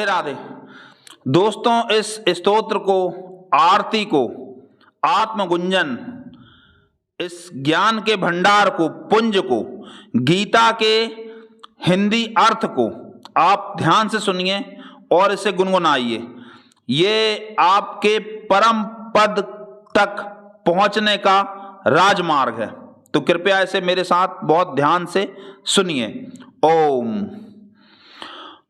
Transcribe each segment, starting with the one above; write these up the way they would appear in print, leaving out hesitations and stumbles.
राधे दोस्तों, इस स्तोत्र को, आरती को, आत्मगुंजन, इस ज्ञान के भंडार को, पुंज को, गीता के हिंदी अर्थ को आप ध्यान से सुनिए और इसे गुनगुनाइए। ये आपके परम पद तक पहुंचने का राजमार्ग है। तो कृपया इसे मेरे साथ बहुत ध्यान से सुनिए। ओम।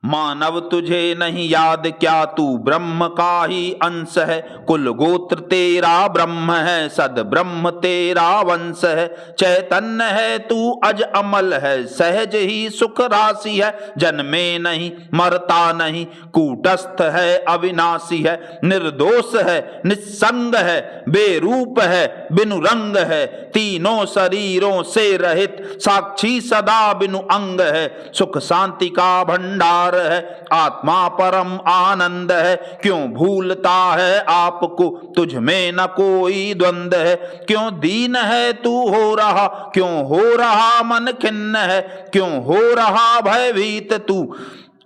मानव तुझे नहीं याद क्या, तू ब्रह्म का ही अंश है। कुल गोत्र तेरा ब्रह्म है, सद ब्रह्म तेरा वंश है। चैतन्य है तू अज अमल है, सहज ही सुख राशि है। जन्मे नहीं मरता नहीं, कूटस्थ है अविनाशी है। निर्दोष है निस्संग है, बेरूप है बिनु रंग है। तीनों शरीरों से रहित, साक्षी सदा बिनु अंग है। सुख शांति का भंडार है, आत्मा परम आनंद है। क्यों भूलता है आपको, तुझ में न कोई द्वंद है। क्यों दीन है तू हो रहा, क्यों हो रहा मन खिन्न है। क्यों हो रहा भयभीत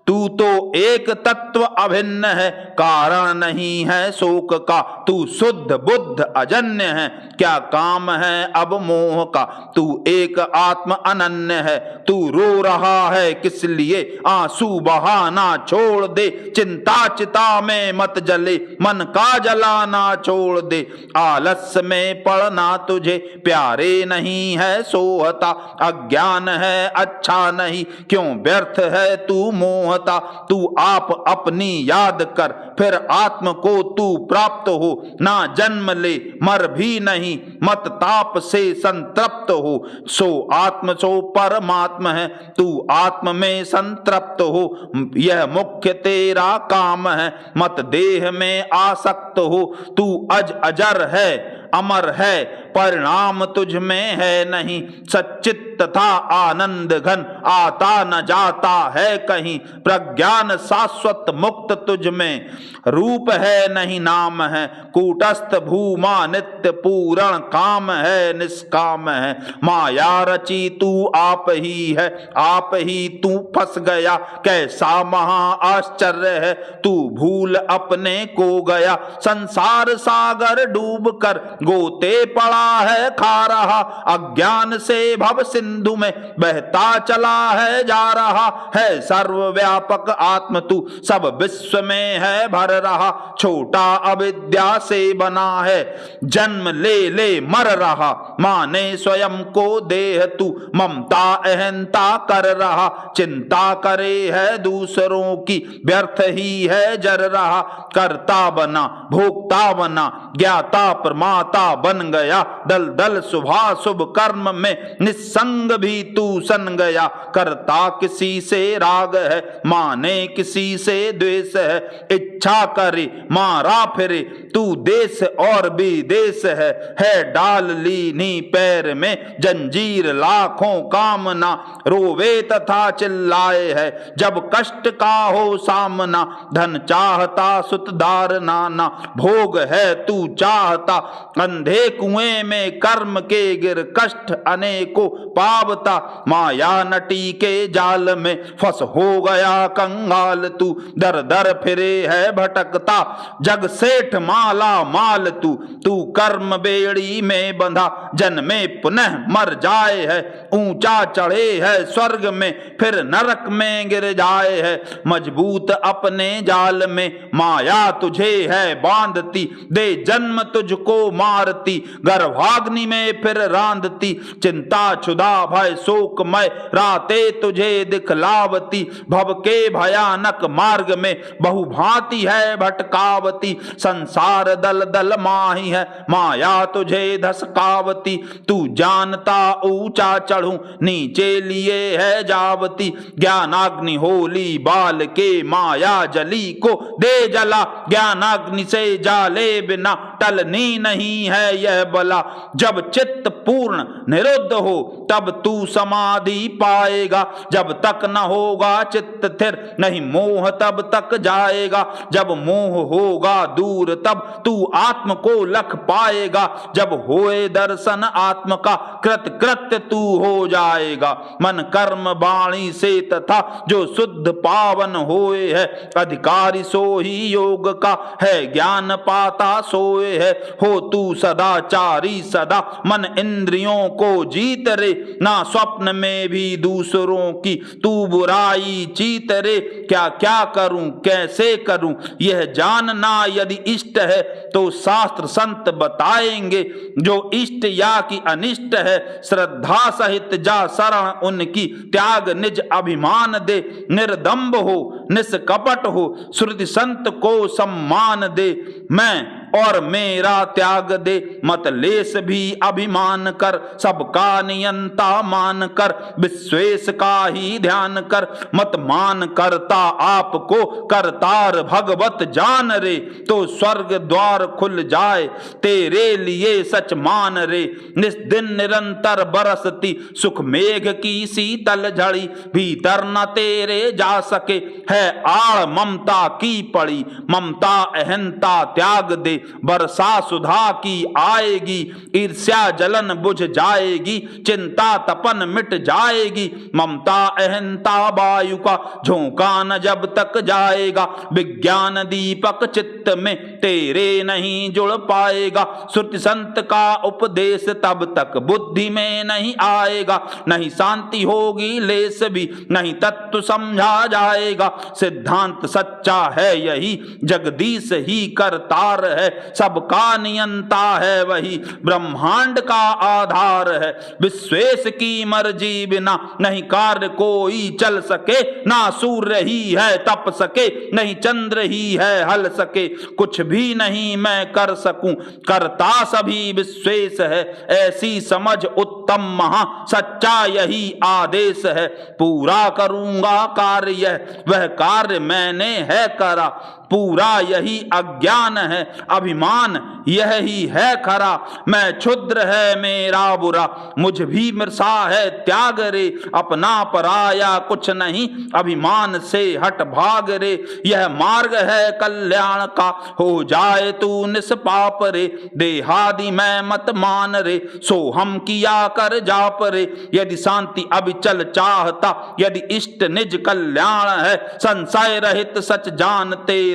तू तो एक तत्व अभिन्न है। कारण नहीं है शोक का, तू शुद्ध बुद्ध अजन्य है। क्या काम है अब मोह का, तू एक आत्म अनन्य है। तू रो रहा है किस लिए, आंसू बहाना छोड़ दे। चिंता चिता में मत जले, मन का जलाना छोड़ दे। आलस्य में पड़ना तुझे प्यारे नहीं है सोहता। अज्ञान है अच्छा नहीं, क्यों व्यर्थ है तू मोह। तू आप अपनी याद कर, फिर आत्म को तू प्राप्त हो। ना जन्म ले मर भी नहीं, मत ताप से संतृप्त हो। सो आत्म सो परमात्म है, तू आत्म में संतृप्त हो। यह मुख्य तेरा काम है, मत देह में आसक्त हो। तू अजर है अमर है, परिणाम तुझ में है नहीं। सच्चित तथा आनंद घन, आता न जाता है कहीं। प्रज्ञान शाश्वत मुक्त तुझ में, रूप है नहीं नाम है। कूटस्थ भूमा नित्य पूर्ण, काम है निष्काम है। माया रची तू आप ही है, आप ही तू फंस गया। कैसा महा आश्चर्य है, तू भूल अपने को गया। संसार सागर डूब कर गोते पड़ा है खा रहा। अज्ञान से भव सिंधु में बहता चला है जा रहा है। सर्वव्यापक आत्म तू सब विश्व में है भर रहा। छोटा अविद्या से बना है, जन्म ले ले मर रहा। माने स्वयं को देह तू, ममता अहंता कर रहा। चिंता करे है दूसरों की, व्यर्थ ही है जर रहा। करता बना भोक्ता बना, ज्ञाता प्रमाता बन गया। दल दल शुभाशुभ कर्म में निस्संग भी तू सन गया। करता किसी से राग है, माने किसी से द्वेष है। इच्छा करे मारा फिरे, तू देश और विदेश है। डाल लीनी पैर में जंजीर लाखों कामना, रोवे तथा चिल्लाए है जब कष्ट का हो सामना। धन चाहता सुतदार नाना, भोग है तू चाहता। अंधे कुएं में कर्म के गिर, कष्ट अनेकों पावता। माया नटी के जाल में फंस हो गया कंगाल तू। दर दर फिरे है भटकता, जग सेठ माला माल तू कर्म बेड़ी में बंधा, जन्मे पुनः मर जाए है। ऊंचा चढ़े है स्वर्ग में, फिर नरक में गिर जाए है। मजबूत अपने जाल में माया तुझे है बांधती, दे जन्म तुझको मारती। गर्भाग्नि में फिर रांधती, चिंता क्षुधा भय शोकमय राते तुझे दिखलावती। भव के भयानक मार्ग में बहुभांति है भटकावती। संसार दल दल माही है, माया तुझे धसकावती। तू जानता ऊंचा चढ़ूं, नीचे लिए है जावती। ज्ञानाग्नि होली बाल के, माया जली को दे जला। ज्ञानाग्नि से जाले बिना टलनी नहीं है यह बला। जब चित्त पूर्ण निरुद्ध हो तब तू समाधि पाएगा। जब तक न होगा चित्त स्थिर नहीं मोह तब तक जाएगा। जब मोह होगा दूर तब तू आत्म को लख पाएगा। जब होए दर्शन आत्म का कृत कृत्य तू हो जाएगा। मन कर्म वाणी से तथा जो शुद्ध पावन होए है, अधिकारी सो ही योग का है ज्ञान पाता सोए है। हो तू सदाचारी सदा मन इंद्रियों को जीत रे, ना स्वप्न में भी दूसरों की तू बुराई चीत रे। क्या क्या करूं कैसे करूं यह जानना यदि इष्ट है तो शास्त्र संत बताएंगे। जो इष्ट या कि अनिष्ट है श्रद्धा सहित जा शरण उनकी। त्याग निज अभिमान दे निर्दम्ब हो निष्कपट हो श्रुति संत को सम्मान दे। मैं और मेरा त्याग दे मत लेस भी अभिमान कर। सबका नियंता मान कर विश्वेश का ही ध्यान कर। मत मान करता आपको करतार भगवत जान रे। तो स्वर्ग द्वार खुल जाए तेरे लिए सच मान रे। निस्दिन निरंतर बरसती सुख मेघ की शीतल झड़ी। भीतर न तेरे जा सके है आड़ ममता की पड़ी। ममता अहंता त्याग दे वर्षा सुधा की आएगी। ईर्ष्या जलन बुझ जाएगी चिंता तपन मिट जाएगी। ममता अहंता वायु का झोंका न जब तक जाएगा। विज्ञान दीपक चित्त में तेरे नहीं जुड़ पाएगा। श्रुति संत का उपदेश तब तक बुद्धि में नहीं आएगा। नहीं शांति होगी लेस भी नहीं तत्व समझा जाएगा। सिद्धांत सच्चा है यही जगदीश ही करतार है। सबका नियंता है वही ब्रह्मांड का आधार है। विश्वेश की मर्जी बिना नहीं कार्य कोई चल सके। ना सूर्य ही है तप सके नहीं चंद्र ही है हल सके। कुछ भी नहीं मैं कर सकूं करता सभी विश्वेश है। ऐसी समझ उत्तम महा सच्चा यही आदेश है। पूरा करूंगा कार्य वह कार्य मैंने है करा। पूरा यही अज्ञान है अभिमान यह ही है खरा। मैं क्षुद्र है मेरा बुरा मुझ भी मृषा है त्याग रे। अपना पराया कुछ नहीं अभिमान से हट भाग रे। यह मार्ग है कल्याण का हो जाए तू निष्पाप रे। देहादि मैं मत मान रे सो हम किया कर जाप रे। यदि शांति अविचल चाहता यदि इष्ट निज कल्याण है। संशय रहित सच जान तेरा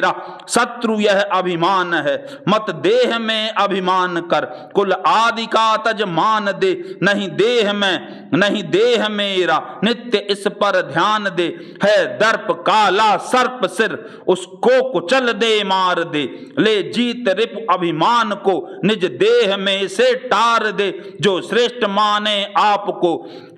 शत्रु यह अभिमान है। मत देह में अभिमान कर कुल आदि का तज मान दे। नहीं देह में नहीं देह मेरा नित्य इस पर ध्यान दे। है दर्प काला सर्प सिर उसको कुचल दे मार दे। ले जीत रिप अभिमान को निज देह में से टार दे। जो श्रेष्ठ माने आपको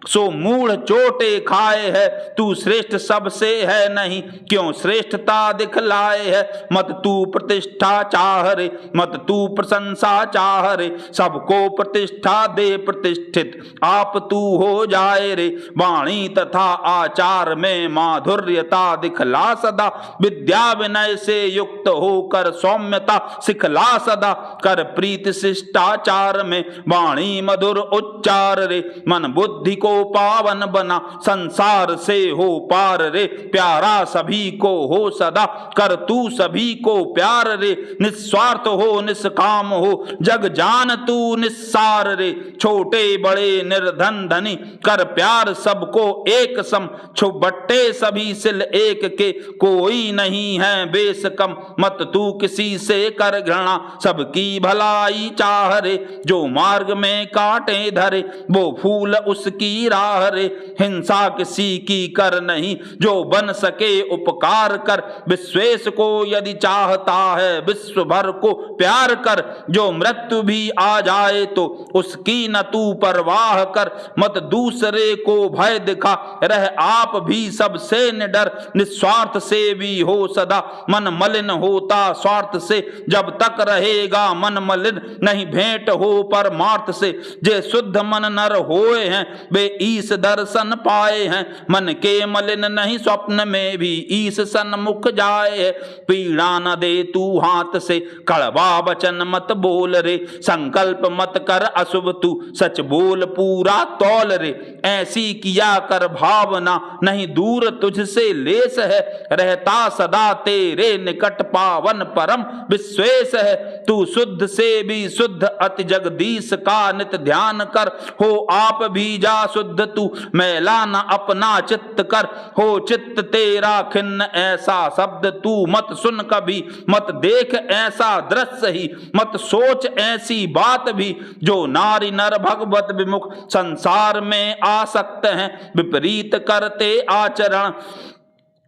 सो मूढ़ चोटे खाए है। तू श्रेष्ठ सबसे है नहीं क्यों श्रेष्ठता दिखलाए है। मत तू प्रतिष्ठा चाह रे मत तू प्रशंसा चाह रे। सबको प्रतिष्ठा दे प्रतिष्ठित आप तू हो जाए रे। वाणी तथा आचार में माधुर्यता दिखला सदा। विद्या विनय से युक्त होकर सौम्यता सिखला सदा। कर प्रीत शिष्टाचार में वाणी मधुर उच्चार रे। मन बुद्धि को पावन बना संसार से हो पार रे। प्यारा सभी को हो सदा कर तू सभी को प्यार रे। निस्वार्थ हो निष्काम हो जग जान तू निस्सार रे। छोटे बड़े निर्धन धनी कर प्यार सबको एक सम। छुबट्टे सभी सिल एक के कोई नहीं है बेस कम। मत तू किसी से कर घृणा सबकी भलाई चाह रे। जो मार्ग में कांटे धरे वो फूल उसकी राह रे। हिंसा किसी की कर नहीं जो बन सके उपकार कर। विश्वेश को यदि चाहता है विश्व भर को प्यार कर। जो मृत्यु भी आ जाए तो उसकी न तू परवाह कर। मत दूसरे को भय दिखा रह आप भी सबसे निडर। निस्वार्थ से भी हो सदा मन मलिन होता स्वार्थ से। जब तक रहेगा मन मलिन नहीं भेंट हो परमार्थ से। जे शुद्ध मन नर होए हैं वे ईश दर्शन पाए हैं, मन के मलिन नहीं स्वप्न में भी ईश सन्मुख जाए है। पीड़ा न दे तू हाथ से कड़वा वचन मत बोल रे, संकल्प मत कर अशुभ तू सच बोल पूरा तौल रे। ऐसी किया कर भावना नहीं दूर तुझसे लेस है, रहता सदा तेरे निकट पावन परम विश्वेश है। तू शुद्ध से भी शुद्ध अति जगदीश का नित ध्यान कर, हो आप भी जा शुद्ध तू मैला न अपना चित्त कर। हो चित्त तेरा खिन्न ऐसा शब्द तू मत सुन कभी, मत देख ऐसा दृश्य ही, मत सोच ऐसी बात भी। जो नारी नर भगवत विमुख संसार में आसक्त हैं, विपरीत करते आचरण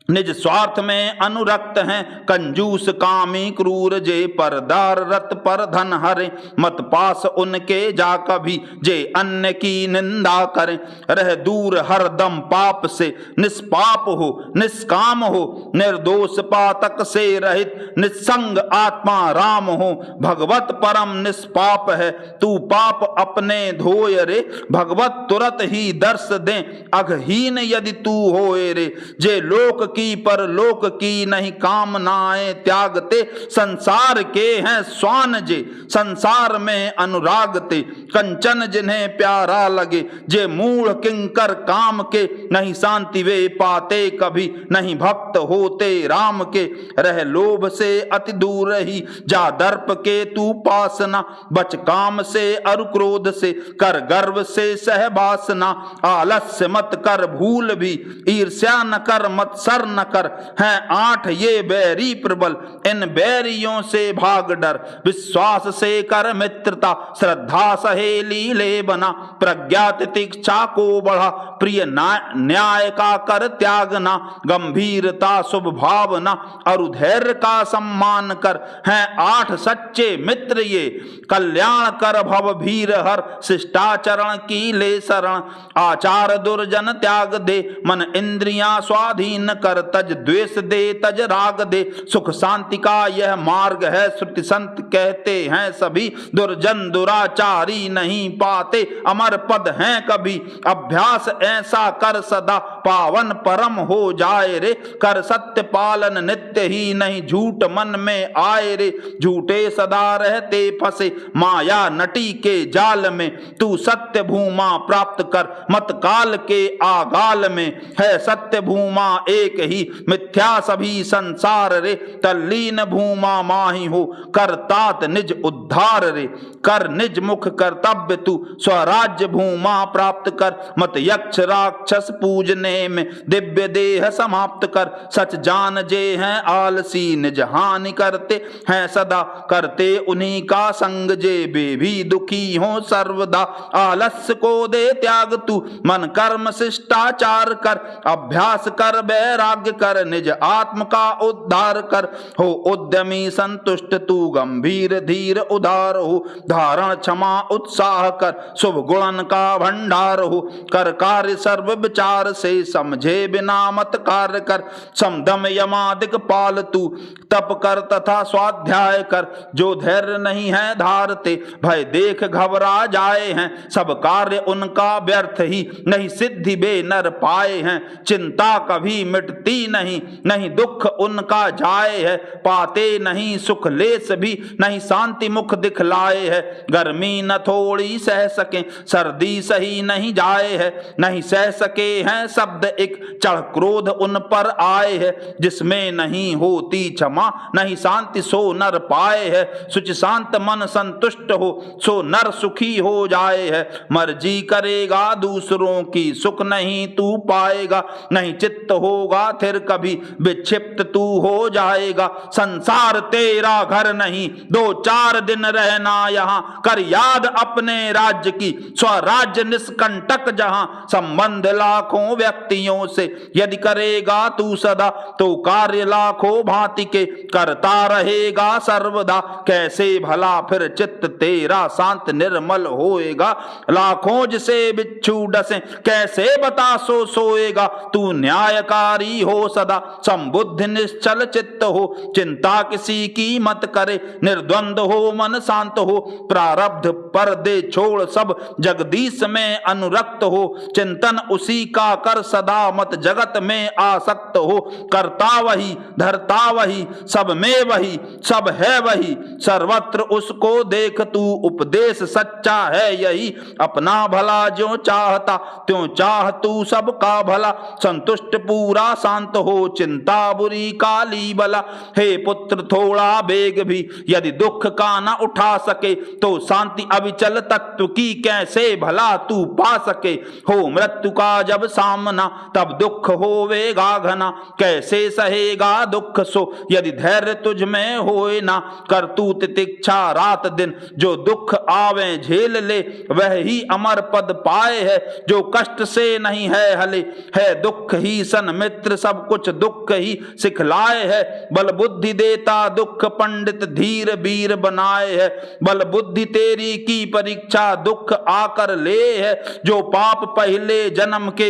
निज स्वार्थ में अनुरक्त हैं। कंजूस कामी क्रूर जे परदार रत पर धन हरे, मत पास उनके जा कभी जे अन्य की निंदा करें। रह दूर हरदम पाप से निष्पाप हो निष्काम हो, निर्दोष पातक से रहित निस्संग आत्मा राम हो। भगवत परम निष्पाप है तू पाप अपने धोय रे, भगवत तुरत ही दर्श दें अघहीन यदि तू होए रे। जे लोक की पर लोक की नहीं कामनाएं त्यागते, संसार के हैं स्वान जे संसार में अनुरागते। कंचन जिन्हें प्यारा लगे जे मूढ़ किंकर काम के, नहीं शांति वे पाते कभी नहीं भक्त होते राम के। रह लोभ से अति दूर ही जा दर्प के तू पासना, बच काम से अरु क्रोध से कर गर्व से सहवासना। आलस्य मत कर भूल भी ईर्ष्या न कर मत्सर न कर, हैं 8 ये बैरी प्रबल इन बैरियों से भाग डर। विश्वास से कर मित्रता श्रद्धा सहेली ले बना, प्रज्ञा तितिक्षा को बढ़ा प्रिय न्याय का कर त्यागना। गंभीरता शुभ भावना और धैर्य का सम्मान कर, हैं 8 सच्चे मित्र ये कल्याण कर भव भीर हर। शिष्टाचरण की ले शरण आचार दुर्जन त्याग दे, मन इंद्रियां स्वाधीन कर। तज द्वेष दे तज राग दे, सुख शांति का यह मार्ग है। श्रुति संत कहते हैं सभी दुर्जन दुराचारी नहीं पाते अमर पद हैं कभी। अभ्यास ऐसा कर सदा पावन परम हो जाए रे, कर सत्य पालन नित्य ही नहीं झूठ मन में आए रे। झूठे सदा रहते फंसे माया नटी के जाल में, तू सत्य भूमा प्राप्त कर मत काल के आगाल में। है सत्य भूमा एक ही मिथ्या सभी संसार रे, तल्लीन भूमा माही हो करतात निज उद्धार रे। कर निज मुख कर्तव्य तू स्वराज्य भूमा प्राप्त कर, मत यक्ष राक्षस पूजने में दिव्य देह समाप्त कर। सच जान जे हैं आलसी निज हानि करते हैं सदा, करते उन्हीं का संग जे वे भी दुखी हो सर्वदा। आलस्य को दे त्याग तू मन कर्म शिष्टाचार कर, अभ्यास कर वैराग्य कर निज आत्म का उद्धार कर। हो उद्यमी संतुष्ट तू गंभीर धीर उदार हो, धारण क्षमा उत्साह कर शुभ गुणन का भंडार हो। कर कार्य सर्व विचार से समझे बिना मत कार्य कर, समदम यमादिक पाल तू तप कर तथा स्वाध्याय कर। जो धैर्य नहीं है धारते भय देख घबरा जाए हैं, सब कार्य उनका व्यर्थ ही नहीं सिद्धि बे नर पाए हैं। चिंता कभी मिटती नहीं नहीं दुख उनका जाए है, पाते नहीं सुख लेस भी नहीं शांति मुख दिखलाए है। गर्मी न थोड़ी सह सके सर्दी सही नहीं जाए है, नहीं सह सके हैं शब्द एक चढ़ क्रोध उन पर आए है। जिसमें नहीं होती क्षमा नहीं शांति सो नर पाए है, सुच शांत मन संतुष्ट हो सो नर सुखी हो जाए है। मर्जी करेगा दूसरों की सुख नहीं तू पाएगा, नहीं चित्त होगा फिर कभी विक्षिप्त तू हो जाएगा। संसार तेरा घर नहीं 2-4 दिन रहना यहाँ, कर याद अपने राज्य की स्वराज्य निष्कंटक जहां। संबंध लाखों व्यक्तियों से यदि करेगा तू सदा, तो कार्य लाखों भांति के करता रहेगा सर्वदा। कैसे भला फिर चित्त तेरा शांत निर्मल होएगा, लाखों जिसे बिच्छू डसे कैसे बता सो सोएगा। तू न्यायकारी हो सदा संबुद्ध निश्चल चित्त हो, चिंता किसी की मत करे निर्द्वंद हो मन शांत हो। प्रारब्ध पर्दे छोड़ सब जगदीश में अनुरक्त हो, चिंता चिंतन उसी का कर सदा, मत जगत में आसक्त हो। करता वही, धरता वही, सब में वही, सब है वही, सर्वत्र उसको देख तू, उपदेश सच्चा है यही। अपना भला ज्यों चाहता त्यों चाह तू सबका भला, संतुष्ट पूरा शांत हो, चिंता बुरी काली बला। हे पुत्र थोड़ा बेग भी यदि दुख का न उठा सके, तो शांति अविचल तत्व की कैसे भला तू पा सके। हो मृत्यु का जब सामना तब दुख होवेगा घना, कैसे सहेगा दुख सो यदि धैर्य तुझ में होए ना। कर तू तितिक्षा रात दिन, जो दुख आवे झेल ले, वह ही अमर पद पाए है, जो कष्ट से नहीं है हले। है दुख ही सन मित्र, सब कुछ दुख ही सिखलाए है, बल बुद्धि देता दुख पंडित धीर वीर बनाए है। बल बुद्धि तेरी की परीक्षा दुख आकर ले है, जो पाप पहले जन्म के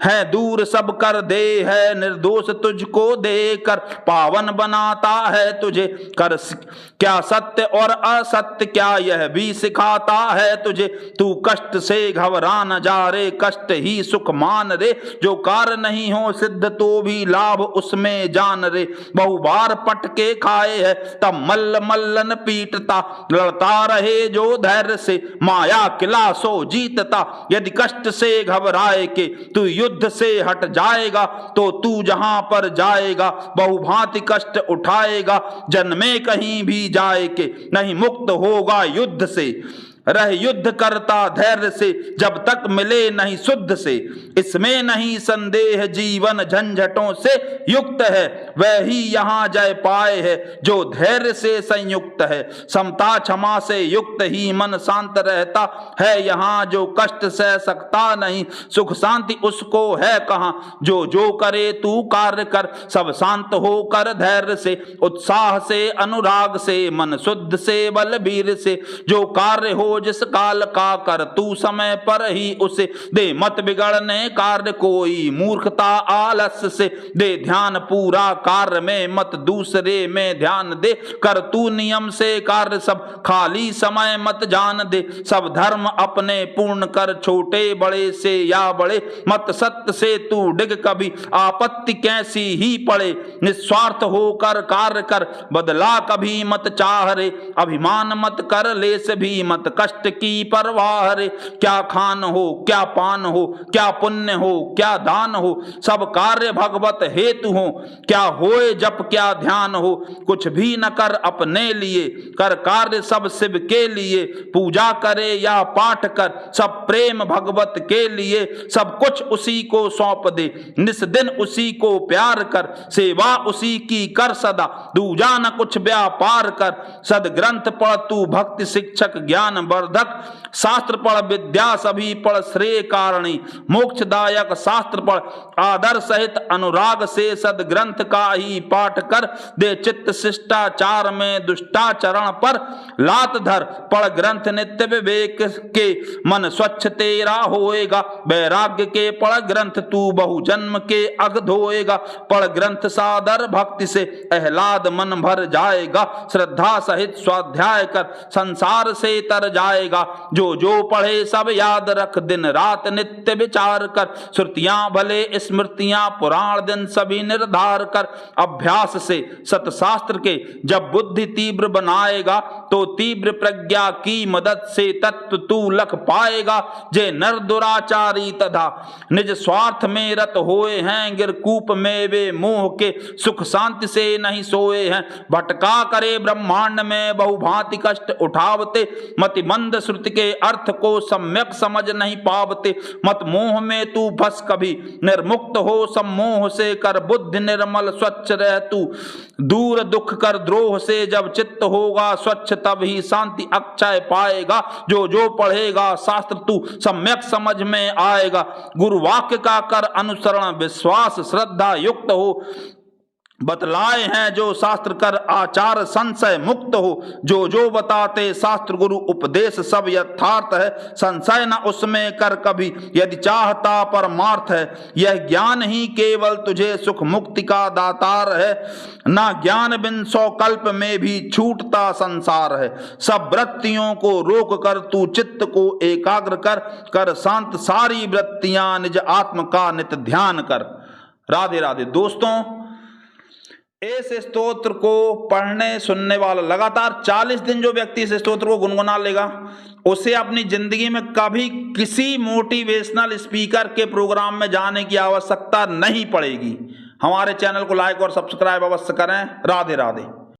हैं दूर सब कर दे है। निर्दोष तुझको देकर पावन बनाता है तुझे, कर क्या सत्य और असत्य क्या यह भी सिखाता है तुझे। तू कष्ट से घबरा न जा रे, कष्ट ही सुख मान रे, जो कार्य नहीं हो सिद्ध तो भी लाभ उसमें जान रे। बहु बार पटके खाए है तब मल्ल मल्लन पीटता, लड़ता रहे जो धैर्य से, माया किला सो जीतता। यदि कष्ट से घबराए के तू युद्ध से हट जाएगा, तो तू जहां पर जाएगा बहुभांति कष्ट उठाएगा। जन्मे कहीं भी जाए के नहीं मुक्त होगा युद्ध से, रह युद्ध करता धैर्य से, जब तक मिले नहीं शुद्ध से। इसमें नहीं संदेह जीवन झंझटों से युक्त है, वह ही यहाँ जय पाए है जो धैर्य से संयुक्त है। समता क्षमा से युक्त ही मन शांत रहता है यहाँ, जो कष्ट सह सकता नहीं सुख शांति उसको है कहाँ। जो जो करे तू कार्य कर, सब शांत होकर धैर्य से, उत्साह से अनुराग से, मन शुद्ध से बलबीर से। जो कार्य हो जिस काल का कर तू समय पर ही उसे दे, मत बिगड़ने कार्य कोई मूर्खता आलस्य से। दे ध्यान पूरा कार्य में, मत दूसरे में ध्यान दे, कर तू नियम से कार्य सब, खाली समय मत जान दे। सब धर्म अपने पूर्ण कर, छोटे बड़े से या बड़े, मत सत्य से तू डिग कभी, आपत्ति कैसी ही पड़े। निस्वार्थ होकर कार्य कर, बदला कभी मत चाह रे, अभिमान मत कर लेस भी, मत कष्ट की परवाह रे। क्या खान हो क्या पान हो, क्या पुण्य हो क्या दान हो, सब कार्य भगवत हेतु हो। क्या होए जप क्या ध्यान हो, कुछ भी न कर अपने लिए, कर कार्य सब शिव के लिए। पूजा करे या पाठ कर, सब प्रेम भगवत के लिए, सब कुछ उसी को सौंप दे, निस दिन उसी को प्यार कर। सेवा उसी की कर सदा, दूजा न कुछ व्यापार कर। सदग्रंथ पढ़ तू भक्ति शिक्षक ज्ञान वर्धक, शास्त्र पढ़ विद्या सभी पढ़ श्रेय कारणी। मोक्षदायक शास्त्र पढ़ आदर सहित अनुराग से, सदग्रंथ का ही पाठ कर। दे चित्त शिष्टाचार में दुष्टाचरण पर लात धर, पढ़ ग्रंथ नित्य विवेक के, मन स्वच्छ तेरा होएगा। वैराग्य के पढ़ ग्रंथ तू बहु जन्म के अग धोएगा। पढ़ ग्रंथ सादर भक्ति से, आह्लाद मन भर जाएगा। श्रद्धा सहित स्वाध्याय कर, संसार से तर जाएगा। जो जो पढ़े सब याद रख, दिन रात नित्य विचार कर। श्रुतियां भले स्मृतियां पुराण दिन सभी निर्धार कर। अभ्यास से सतशास्त्र के जब बुद्धि तीव्र बनाएगा, तो तीव्र प्रज्ञा की मदद से तत्व तू लख पाएगा। जे नर दुराचारी तथा निज स्वार्थ में रत होए हैं, गिरकूप में वे मोह के सुख शांति से नहीं सोए हैं। भटका करे ब्रह्मांड में बहुभांति कष्ट उठावते, मति मंद श्रुति के अर्थ को सम्यक समझ नहीं पावते। मत मोह में तू फंस कभी, निर्मुक्त हो सम्मोह से, कर बुद्धि निर्मल स्वच्छ रह तू। दूर दुख कर द्रोह से, जब चित्त होगा स्वच्छ तब ही शांति अक्षय पाएगा। जो जो पढ़ेगा शास्त्र तू सम्यक समझ में आएगा। गुरु वाक्य का कर अनुसरण, विश्वास श्रद्धा युक्त हो, बतलाए हैं जो शास्त्र कर आचार संशय मुक्त हो, जो जो बताते शास्त्र गुरु उपदेश सब यथार्थ है। संशय न उसमें कर कभी यदि चाहता परमार्थ है, यह ज्ञान ही केवल तुझे सुख मुक्ति का दातार है। ना ज्ञान बिन 100 कल्प में भी छूटता संसार है, सब वृत्तियों को रोक कर तू चित्त को एकाग्र कर, कर शांत सारी वृत्तियां निज आत्म का नित ध्यान कर। राधे राधे। दोस्तों, इस स्तोत्र को पढ़ने सुनने वाला लगातार 40 दिन जो व्यक्ति इस स्तोत्र को गुनगुना लेगा, उसे अपनी जिंदगी में कभी किसी मोटिवेशनल स्पीकर के प्रोग्राम में जाने की आवश्यकता नहीं पड़ेगी। हमारे चैनल को लाइक और सब्सक्राइब अवश्य करें। राधे राधे।